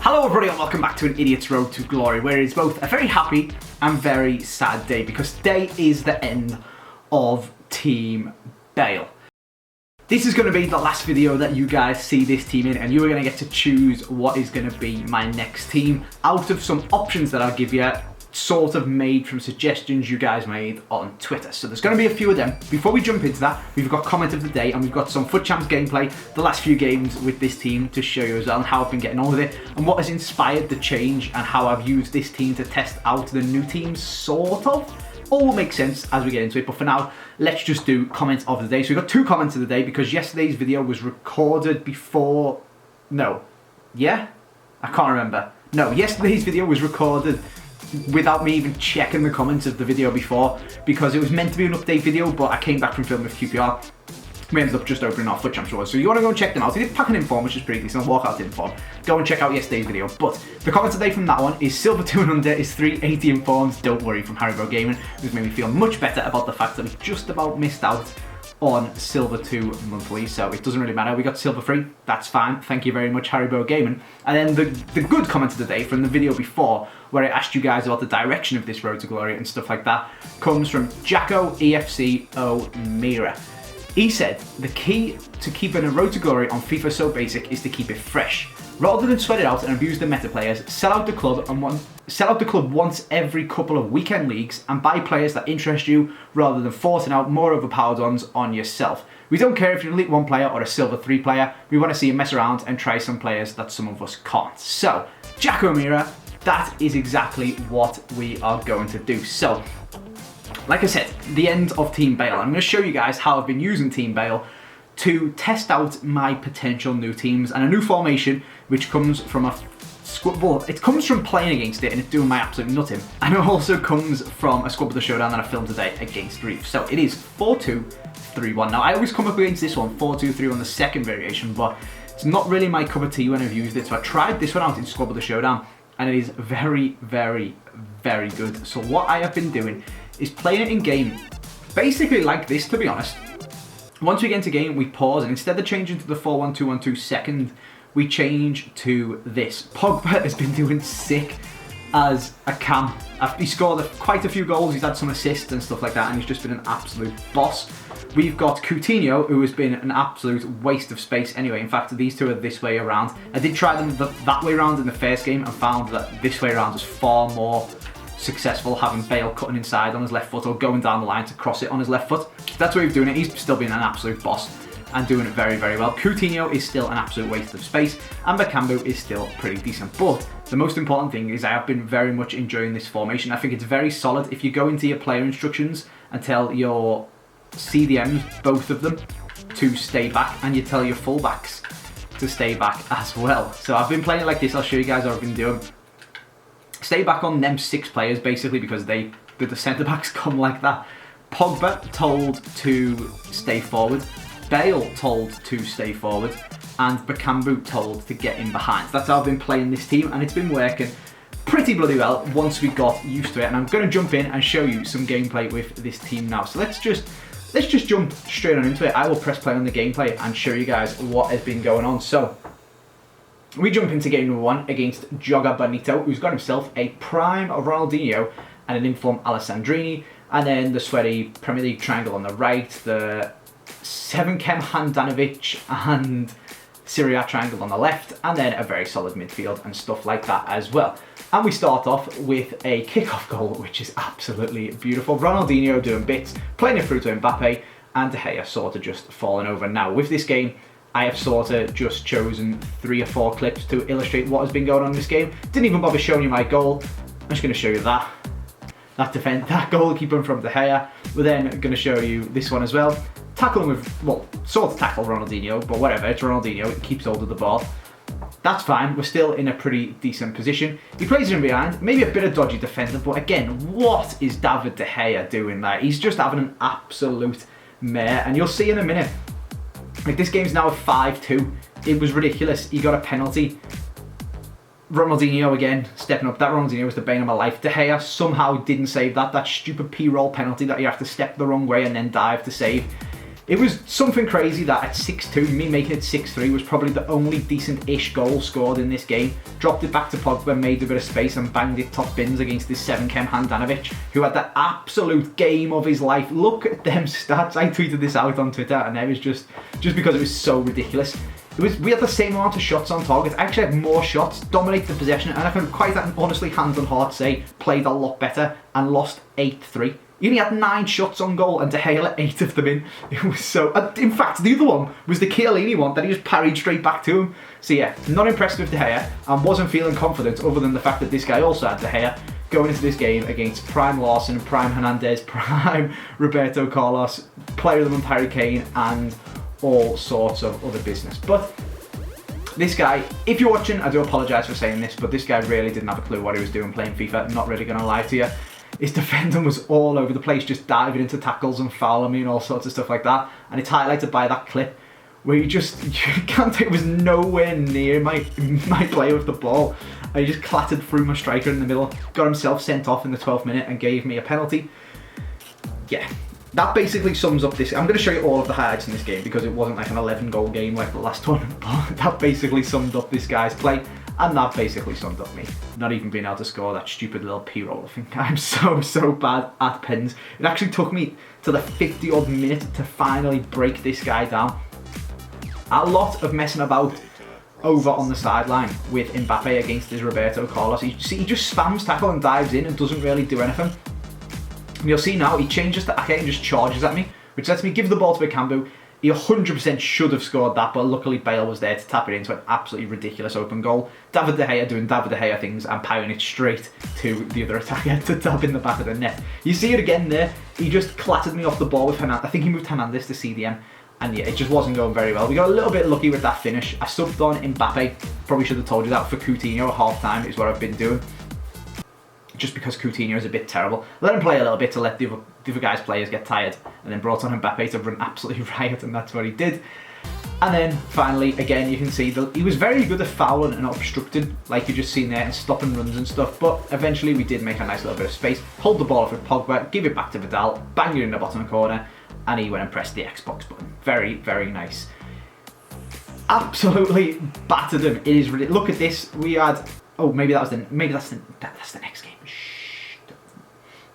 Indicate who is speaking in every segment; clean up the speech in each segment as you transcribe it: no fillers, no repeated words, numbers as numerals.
Speaker 1: Hello everybody and welcome back to an Idiot's Road to Glory, where it's both a very happy and very sad day because today is the end of Team Bale. This is going to be the last video that you guys see this team in, and you are going to get to choose what is going to be my next team out of some options that I'll give you, sort of made from suggestions you guys made on Twitter. So there's going to be a few of them. Before we jump into that, we've got comment of the day and we've got some FUT Champs gameplay, the last few games with this team to show you as well, and how I've been getting on with it and what has inspired the change and how I've used this team to test out the new teams, sort of. All will make sense as we get into it, but for now, let's just do comments of the day. So we've got two comments of the day because yesterday's video was recorded before... No. Yeah? I can't remember. No, yesterday's video was recorded without me even checking the comments of the video before, because it was meant to be an update video, but I came back from filming with QPR. We ended up just opening our FUT Champs Awards. So you want to go and check them out. He did pack an inform, which is pretty decent. Walkout inform. Go and check out yesterday's video. But the comment today from that one is Silver 2 and Under is 380 informs. Don't worry, from Haribo Gaming, which made me feel much better about the fact that we just about missed out on Silver 2 monthly, so it doesn't really matter. We got Silver 3, that's fine. Thank you very much, Haribo Gaming. And then the good comment of the day from the video before, where I asked you guys about the direction of this road to glory and stuff like that, comes from Jacko EFC O'Meara. He said, the key to keeping a road to glory on FIFA so basic is to keep it fresh. Rather than sweat it out and abuse the meta players, sell out the club once every couple of weekend leagues and buy players that interest you rather than forcing out more overpowered ones on yourself. We don't care if you're an Elite 1 player or a Silver 3 player, we want to see you mess around and try some players that some of us can't. So, Jack O'Meara, that is exactly what we are going to do. So, like I said, the end of Team Bale. I'm going to show you guys how I've been using Team Bale to test out my potential new teams and a new formation, which comes from it comes from playing against it and it's doing my absolute nutting. And it also comes from a squad with the showdown that I filmed today against Reef. So it is 4-2-3-1. Now I always come up against this one, 4-2-3-1, the second variation, but it's not really my cup of tea when I've used it. So I tried this one out in squad with the showdown and it is very, very, very good. So what I have been doing is playing it in game, basically like this, to be honest. Once we get into game, we pause, and instead of changing to the 4-1-2-1-2 second, we change to this. Pogba has been doing sick as a cam. He scored quite a few goals, he's had some assists and stuff like that, and he's just been an absolute boss. We've got Coutinho, who has been an absolute waste of space anyway. In fact, these two are this way around. I did try them that way around in the first game and found that this way around was far more successful, having Bale cutting inside on his left foot or going down the line to cross it on his left foot. That's why he's doing it. He's still being an absolute boss and doing it very, very well. Coutinho is still an absolute waste of space and Bakambu is still pretty decent. But the most important thing is I have been very much enjoying this formation. I think it's very solid. If you go into your player instructions and tell your CDMs, both of them, to stay back, and you tell your fullbacks to stay back as well. So I've been playing it like this. I'll show you guys what I've been doing. Stay back on them 6 players basically because the centre backs come like that. Pogba told to stay forward, Bale told to stay forward, and Bakambu told to get in behind. That's how I've been playing this team, and it's been working pretty bloody well once we got used to it. And I'm going to jump in and show you some gameplay with this team now. So let's just jump straight on into it. I will press play on the gameplay and show you guys what has been going on. So we jump into game number 1 against Joga Bonito, who's got himself a prime Ronaldinho and an informed Alessandrini, and then the sweaty Premier League triangle on the right, the 7-chem Handanovic and Serie A triangle on the left, and then a very solid midfield and stuff like that as well. And we start off with a kick-off goal, which is absolutely beautiful. Ronaldinho doing bits, playing it through to Mbappe, and De Gea sort of just falling over. Now, with this game, I have sort of just chosen 3 or 4 clips to illustrate what has been going on in this game. Didn't even bother showing you my goal. I'm just going to show you that. That goalkeeper from De Gea. We're then going to show you this one as well. Tackling with, well, sort of tackle Ronaldinho, but whatever, it's Ronaldinho, it keeps hold of the ball. That's fine, we're still in a pretty decent position. He plays it in behind, maybe a bit of dodgy defender, but again, what is David De Gea doing there? He's just having an absolute mare, and you'll see in a minute. Like, this game's now a 5-2. It was ridiculous. He got a penalty. Ronaldinho again stepping up. That Ronaldinho was the bane of my life. De Gea somehow didn't save that. That stupid P-roll penalty that you have to step the wrong way and then dive to save. It was something crazy that at 6-2, me making it 6-3 was probably the only decent-ish goal scored in this game. Dropped it back to Pogba, made a bit of space and banged it top bins against this 7-chem Handanovic, who had the absolute game of his life. Look at them stats. I tweeted this out on Twitter and it was just because it was so ridiculous. We had the same amount of shots on target. I actually had more shots, dominated the possession, and I can quite honestly, hand on heart, say played a lot better and lost 8-3. He only had 9 shots on goal and De Gea let 8 of them in. It was so... in fact, the other one was the Chiellini one that he just parried straight back to him. So yeah, not impressed with De Gea and wasn't feeling confident other than the fact that this guy also had De Gea going into this game against prime Larson, prime Hernandez, prime Roberto Carlos, player of the month Harry Kane and all sorts of other business. But this guy, if you're watching, I do apologise for saying this, but this guy really didn't have a clue what he was doing playing FIFA. I'm not really going to lie to you. His defending was all over the place, just diving into tackles and fouling me and all sorts of stuff like that. And it's highlighted by that clip where Kante was nowhere near my player with the ball. And he just clattered through my striker in the middle, got himself sent off in the 12th minute and gave me a penalty. Yeah, that basically sums up this. I'm going to show you all of the highlights in this game because it wasn't like an 11-goal game like the last one. But that basically summed up this guy's play. And that basically summed up me. Not even being able to score that stupid little P-roll. I think I'm so bad at pens. It actually took me to the 50-odd minute to finally break this guy down. A lot of messing about over on the sideline with Mbappe against his Roberto Carlos. He just spams tackle and dives in and doesn't really do anything. And you'll see now, he changes to Ake and just charges at me, which lets me give the ball to Bakambu. He 100% should have scored that, but luckily Bale was there to tap it into an absolutely ridiculous open goal. David De Gea doing David De Gea things and powering it straight to the other attacker to tap in the back of the net. You see it again there. He just clattered me off the ball with Hernandez. I think he moved Hernandez to CDM. And yeah, it just wasn't going very well. We got a little bit lucky with that finish. I subbed on Mbappe. Probably should have told you that for Coutinho at half-time is what I've been doing. Just because Coutinho is a bit terrible. Let him play a little bit to let the other guys' players get tired. And then brought on Mbappe to run absolutely riot, and that's what he did. And then, finally, again, you can see that he was very good at fouling and obstructing, like you just seen there, and stopping runs and stuff. But eventually, we did make a nice little bit of space. Hold the ball off with Pogba, give it back to Vidal, bang it in the bottom corner, and he went and pressed the Xbox button. Very, very nice. Absolutely battered him. It is ridiculous. Look at this. We had... Oh, maybe that's the next game. Shh.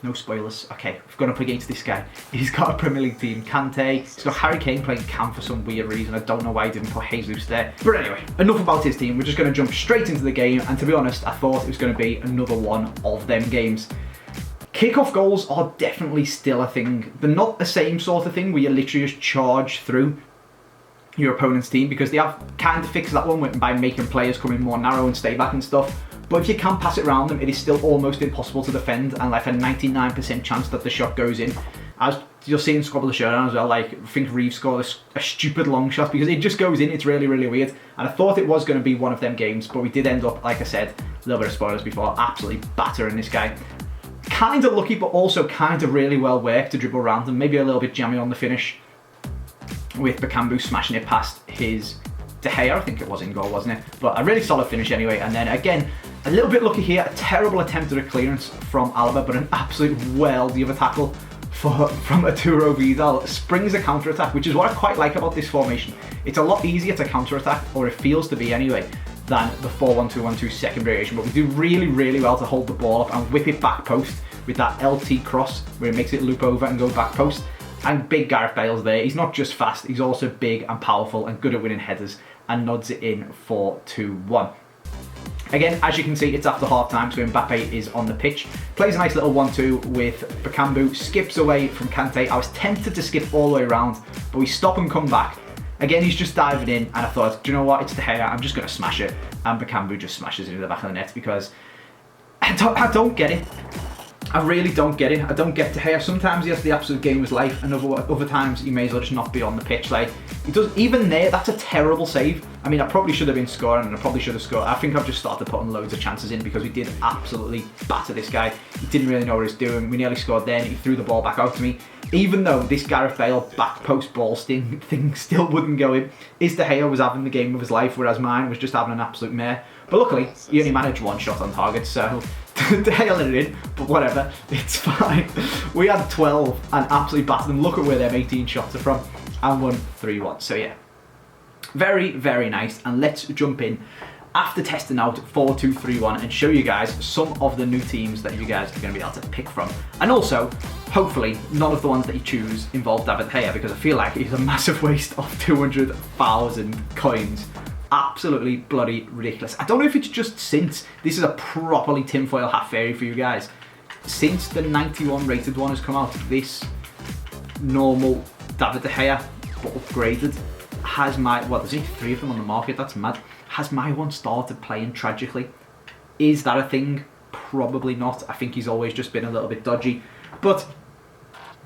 Speaker 1: No spoilers. Okay, we've gone up against this guy. He's got a Premier League team. Kante. He's got Harry Kane playing Cam for some weird reason. I don't know why he didn't put Jesus there. But anyway, enough about his team. We're just going to jump straight into the game. And to be honest, I thought it was going to be another one of them games. Kickoff goals are definitely still a thing. They're not the same sort of thing where you literally just charge through your opponent's team, because they have kind of fixed that one by making players come in more narrow and stay back and stuff. But if you can pass it around them, it is still almost impossible to defend, and like a 99% chance that the shot goes in. As you'll see in Squabble the Showdown as well, like I think Reeves scored a stupid long shot because it just goes in. It's really, really weird. And I thought it was going to be one of them games, but we did end up, like I said, a little bit of spoilers before, absolutely battering this guy. Kind of lucky, but also kind of really well worked to dribble around him. Maybe a little bit jammy on the finish, with Bakambu smashing it past his De Gea. I think it was in goal, wasn't it? But a really solid finish anyway. And then again, a little bit lucky here. A terrible attempt at a clearance from Alaba, but an absolute well the other tackle from Arturo Vidal springs a counter-attack, which is what I quite like about this formation. It's a lot easier to counter-attack, or it feels to be anyway, than the 4-1-2-1-2 second variation. But we do really, really well to hold the ball up and whip it back post with that LT cross where it makes it loop over and go back post. And big Gareth Bale's there. He's not just fast, he's also big and powerful and good at winning headers, and nods it in for 2-1. Again, as you can see, it's after half-time, so Mbappe is on the pitch. Plays a nice little 1-2 with Bakambu, skips away from Kante. I was tempted to skip all the way around, but we stop and come back. Again, he's just diving in, and I thought, do you know what, it's De Gea, I'm just going to smash it. And Bakambu just smashes it into the back of the net because I don't get it. I really don't get it. I don't get De Gea. Sometimes he has the absolute game of his life, and other times he may as well just not be on the pitch. Like, he does, even there, that's a terrible save. I mean, I probably should have been scoring, and I probably should have scored. I think I've just started putting loads of chances in because we did absolutely batter this guy. He didn't really know what he was doing. We nearly scored then. He threw the ball back out to me. Even though this Gareth Bale back post ball thing still wouldn't go in, De Gea was having the game of his life, whereas mine was just having an absolute mare. But luckily, he only managed one shot on target, so De Gea let it in, but whatever, it's fine. We had 12 and absolutely battered them. Look at where them 18 shots are from. and won 3-1. So yeah, very, very nice. And let's jump in after testing out 4-2-3-1 and show you guys some of the new teams that you guys are going to be able to pick from. And also, hopefully, none of the ones that you choose involve David De Gea, because I feel like it's a massive waste of 200,000 coins. Absolutely bloody ridiculous. I don't know if it's just since, this is a properly tinfoil hat theory for you guys, since the 91 rated one has come out, this normal David De Gea, but upgraded, has my, well, there's only 3 of them on the market, that's mad. Has my one started playing tragically? Is that a thing? Probably not. I think he's always just been a little bit dodgy. But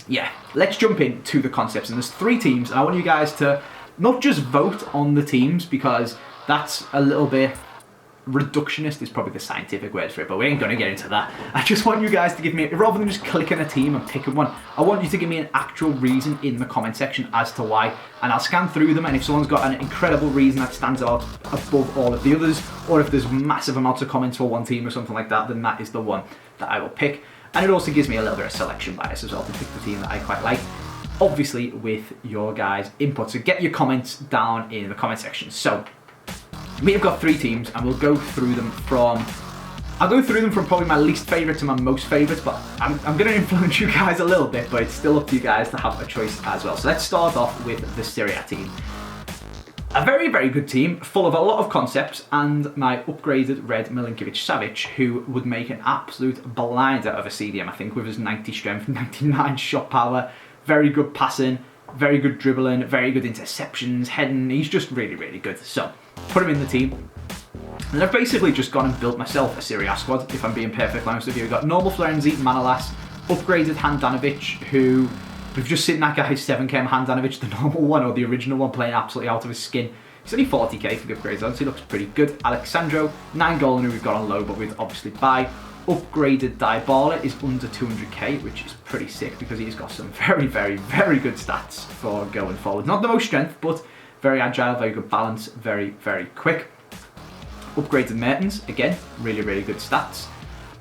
Speaker 1: yeah, let's jump into the concepts. And there's 3 teams, and I want you guys to not just vote on the teams, because that's a little bit reductionist, is probably the scientific word for it, but we ain't going to get into that. I just want you guys to give me, rather than just clicking a team and picking one, I want you to give me an actual reason in the comment section as to why, and I'll scan through them, and if someone's got an incredible reason that stands out above all of the others, or if there's massive amounts of comments for one team or something like that, then that is the one that I will pick. And it also gives me a little bit of selection bias as well to pick the team that I quite like, obviously with your guys' input. So get your comments down in the comment section. So we have got 3 teams, and we'll go through them from, I'll go through them from probably my least favourite to my most favourites, but I'm going to influence you guys a little bit, but it's still up to you guys to have a choice as well. So let's start off with the Serie A team. A very, very good team, full of a lot of concepts, and my upgraded red Milinkovic-Savic, who would make an absolute blinder of a CDM, I think, with his 90 strength, 99 shot power, very good passing, very good dribbling, very good interceptions, heading. He's just really, really good. So put him in the team. And I've basically just gone and built myself a Serie A squad, if I'm being perfectly honest with you. We've got normal Florenzi, Manolas, upgraded Handanovic, who we've just seen that guy's 7k Handanovic, the normal one, or the original one, playing absolutely out of his skin. He's only 40k for the upgrades on, so he looks pretty good. Alexandro, 9 goal, who we've got on low, but we'd obviously buy. Upgraded Dybala is under 200k, which is pretty sick because he's got some very, very, very good stats for going forward. Not the most strength, but very agile, very good balance, very, very quick. Upgraded Mertens, again, really, really good stats.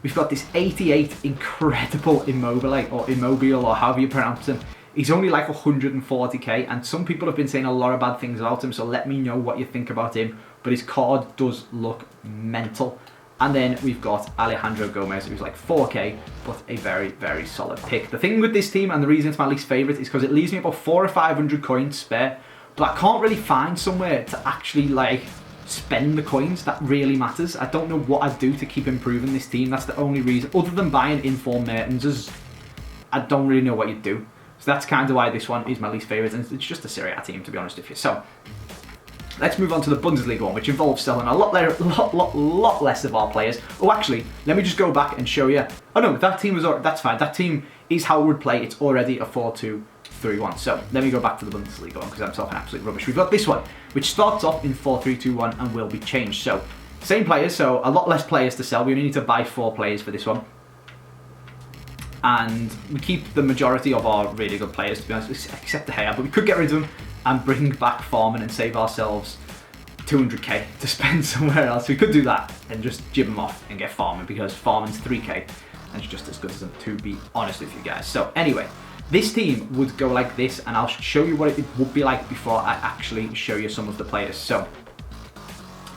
Speaker 1: We've got this 88 incredible Immobile, or however you pronounce him. He's only like 140k, and some people have been saying a lot of bad things about him, so let me know what you think about him. But his card does look mental. And then we've got Alejandro Gomez, who's like 4k, but a very, very solid pick. The thing with this team, and the reason it's my least favourite, is because it leaves me about 400 or 500 coins spare, but I can't really find somewhere to actually like spend the coins that really matters. I don't know what I'd do to keep improving this team. That's the only reason, other than buying inform Mertens, I don't really know what you'd do. So that's kind of why this one is my least favourite, and it's just a Serie A team, to be honest with you. So let's move on to the Bundesliga one, which involves selling a lot less of our players. Oh, actually, let me just go back and show you. Oh no, that team was already, that's fine. That team is how we would play. It's already a 4-2-3-1. So let me go back to the Bundesliga one, because I'm talking absolute rubbish. We've got this one, which starts off in 4-3-2-1 and will be changed. So same players, so a lot less players to sell. We only need to buy 4 players for this one. And we keep the majority of our really good players, to be honest, except De Gea, but we could get rid of them and bring back Farman and save ourselves 200k to spend somewhere else. We could do that and just jib them off and get Farman, because Farman's 3k and it's just as good as them, to be honest with you guys. So anyway, this team would go like this, and I'll show you what it would be like before I actually show you some of the players. So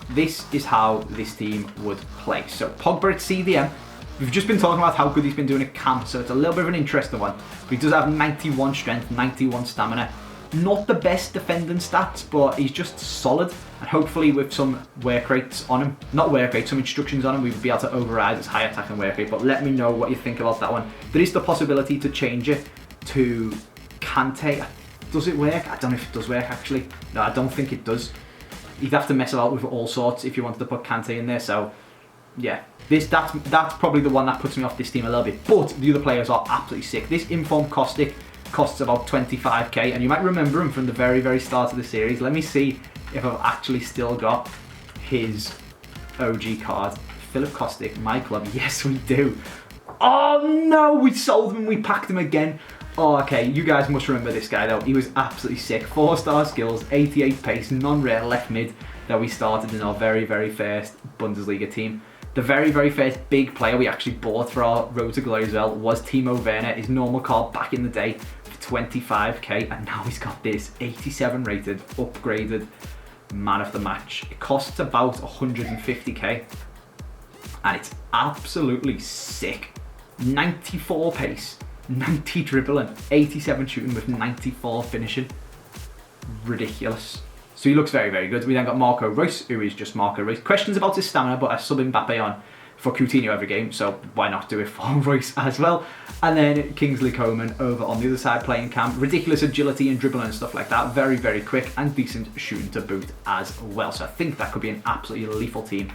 Speaker 1: this is how this team would play. So Pogba at CDM. We've just been talking about how good he's been doing at camp, so it's a little bit of an interesting one. But he does have 91 strength, 91 stamina. Not the best defending stats, but he's just solid. And hopefully with some work rates on him, not work rates, some instructions on him, we would be able to override his high attack and work rate. But let me know what you think about that one. There is the possibility to change it to Kante. Does it work? I don't know if it does work actually. No, I don't think it does. You'd have to mess about with all sorts if you wanted to put Kante in there, so yeah, that's probably the one that puts me off this team a little bit. But the other players are absolutely sick. This Inform Kostic costs about 25k, and you might remember him from the very, very start of the series. Let me see if I've actually still got his OG card. Philip Kostic, my club. Yes, we do. Oh no, we sold him, we packed him again. Oh, okay, you guys must remember this guy though. He was absolutely sick. 4-star skills, 88 pace, non-rare left mid that we started in our very, very first Bundesliga team. The very, very first big player we actually bought for our Road to Glory as well was Timo Werner, his normal card back in the day, for 25k, and now he's got this 87 rated, upgraded man of the match. It costs about 150k, and it's absolutely sick. 94 pace, 90 dribbling, 87 shooting with 94 finishing. Ridiculous. So he looks very, very good. We then got Marco Reus, who is just Marco Reus. Questions about his stamina, but I sub Mbappe on for Coutinho every game, so why not do it for Reus as well? And then Kingsley Coman over on the other side playing cam. Ridiculous agility and dribbling and stuff like that. Very, very quick and decent shooting to boot as well. So I think that could be an absolutely lethal team.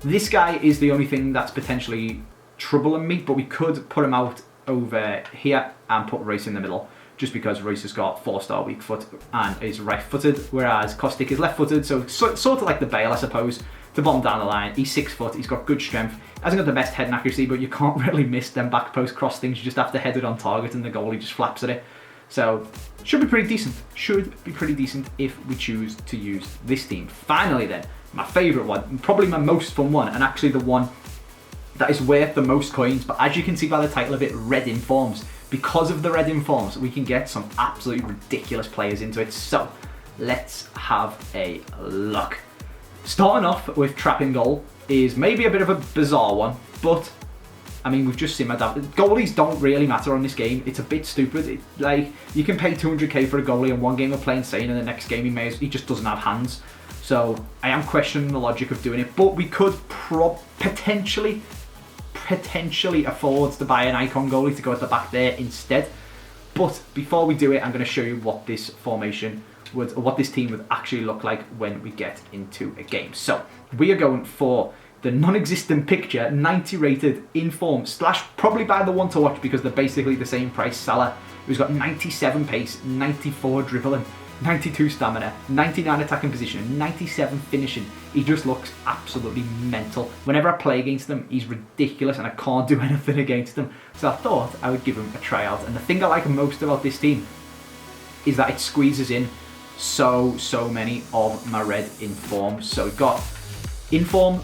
Speaker 1: This guy is the only thing that's potentially troubling me, but we could put him out over here and put Reus in the middle, just because Reus has got 4-star weak foot and is right-footed, whereas Kostic is left-footed, so sort of like the Bale, I suppose, to bottom down the line. He's 6 foot, he's got good strength, hasn't got the best head and accuracy, but you can't really miss them back post cross things. You just have to head it on target and the goalie just flaps at it. So, should be pretty decent. Should be pretty decent if we choose to use this team. Finally then, my favourite one, probably my most fun one, and actually the one that is worth the most coins, but as you can see by the title of it, red informs. Because of the red informs, we can get some absolutely ridiculous players into it. So, let's have a look. Starting off with trapping goal is maybe a bit of a bizarre one, but I mean, we've just seen goalies don't really matter on this game. It's a bit stupid. Like, you can pay 200k for a goalie in one game of playing insane, and the next game he just doesn't have hands. So I am questioning the logic of doing it, but we could potentially afford to buy an icon goalie to go at the back there instead. But before we do it, I'm going to show you what this formation would, or what this team would actually look like when we get into a game. So we are going for the non-existent picture, 90 rated, inform, / probably buy the one to watch because they're basically the same price. Salah, who's got 97 pace, 94 dribbling, 92 stamina, 99 attacking position, 97 finishing. He just looks absolutely mental. Whenever I play against him, he's ridiculous and I can't do anything against him. So I thought I would give him a tryout. And the thing I like most about this team is that it squeezes in so many of my red informs. So we've got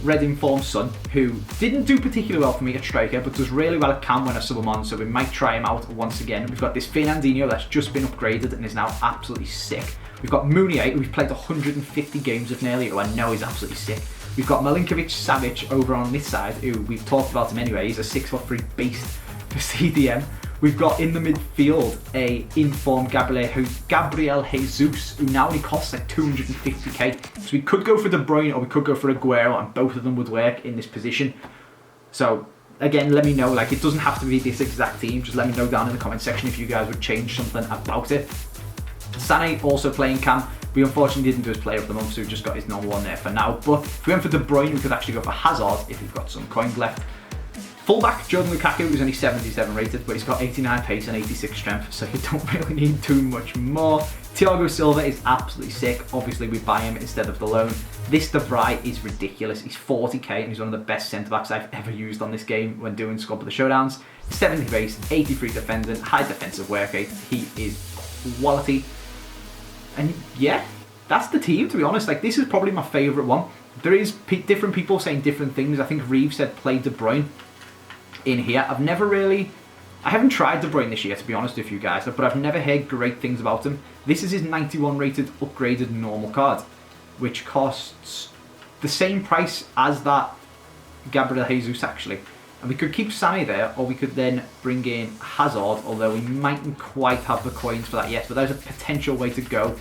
Speaker 1: red inform Son, who didn't do particularly well for me at striker, but does really well at cam when I sub him on, so we might try him out once again. We've got this Fernandinho that's just been upgraded and is now absolutely sick. We've got Mounier, who we've played 150 games with nearly, who I know is absolutely sick. We've got Milinkovic-Savic over on this side, who we've talked about him anyway. He's a 6'3" beast for CDM. We've got in the midfield a informed Gabriel Jesus, who now only costs like 250k. So we could go for De Bruyne or we could go for Aguero, and both of them would work in this position. So again, let me know, like, it doesn't have to be this exact team. Just let me know down in the comment section if you guys would change something about it. Sané also playing cam. We unfortunately didn't do his player of the month, so we've just got his normal one there for now. But if we went for De Bruyne, we could actually go for Hazard if we've got some coins left. Fullback, Jordan Lukaku, who's only 77 rated, but he's got 89 pace and 86 strength, so you don't really need too much more. Thiago Silva is absolutely sick. Obviously, we buy him instead of the loan. This De Vrij is ridiculous. He's 40k and he's one of the best centre-backs I've ever used on this game when doing Squad of the Showdowns. 70 pace, 83 defending, high defensive work rate. He is quality. And yeah, that's the team, to be honest. Like, this is probably my favourite one. There is different people saying different things. I think Reeve said play De Bruyne in here. I haven't tried De Bruyne this year, to be honest with you guys, but I've never heard great things about him. This is his 91 rated upgraded normal card, which costs the same price as that Gabriel Jesus actually. And we could keep Sané there, or we could then bring in Hazard, although we mightn't quite have the coins for that yet, but there's a potential way to go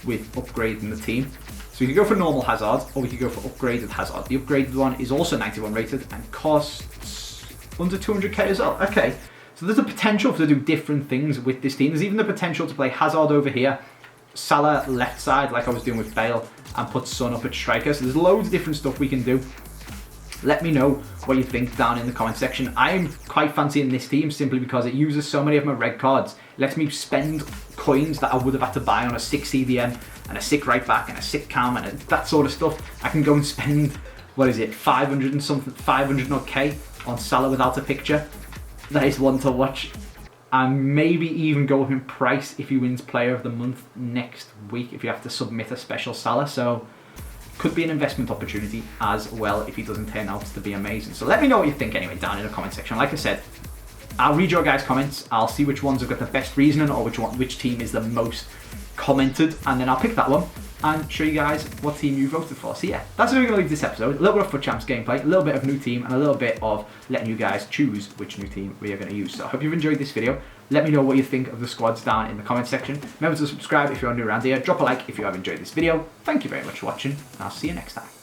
Speaker 1: with upgrading the team. So we could go for normal Hazard, or we could go for upgraded Hazard. The upgraded one is also 91 rated and costs under 200k as well. Okay, so there's a potential to do different things with this team. There's even the potential to play Hazard over here, Salah left side like I was doing with Bale, and put Son up at striker. So there's loads of different stuff we can do. Let me know what you think down in the comment section. I'm quite fancying this team simply because it uses so many of my red cards. It lets me spend coins that I would have had to buy on a sick CDM and a sick right back and a sick cam and that sort of stuff. I can go and spend, 500 and something, 500 odd K on Salah without a picture. That is one to watch. And maybe even go up in price if he wins Player of the Month next week, if you have to submit a special Salah. So could be an investment opportunity as well if he doesn't turn out to be amazing. So let me know what you think anyway down in the comment section. Like I said, I'll read your guys' comments. I'll see which ones have got the best reasoning or which team is the most commented, and then I'll pick that one and show you guys what team you voted for. So yeah, that's where we're going to leave this episode. A little bit of FUT Champs gameplay, a little bit of new team, and a little bit of letting you guys choose which new team we are going to use. So I hope you've enjoyed this video. Let me know what you think of the squads down in the comment section. Remember to subscribe if you're new around here. Drop a like if you have enjoyed this video. Thank you very much for watching, and I'll see you next time.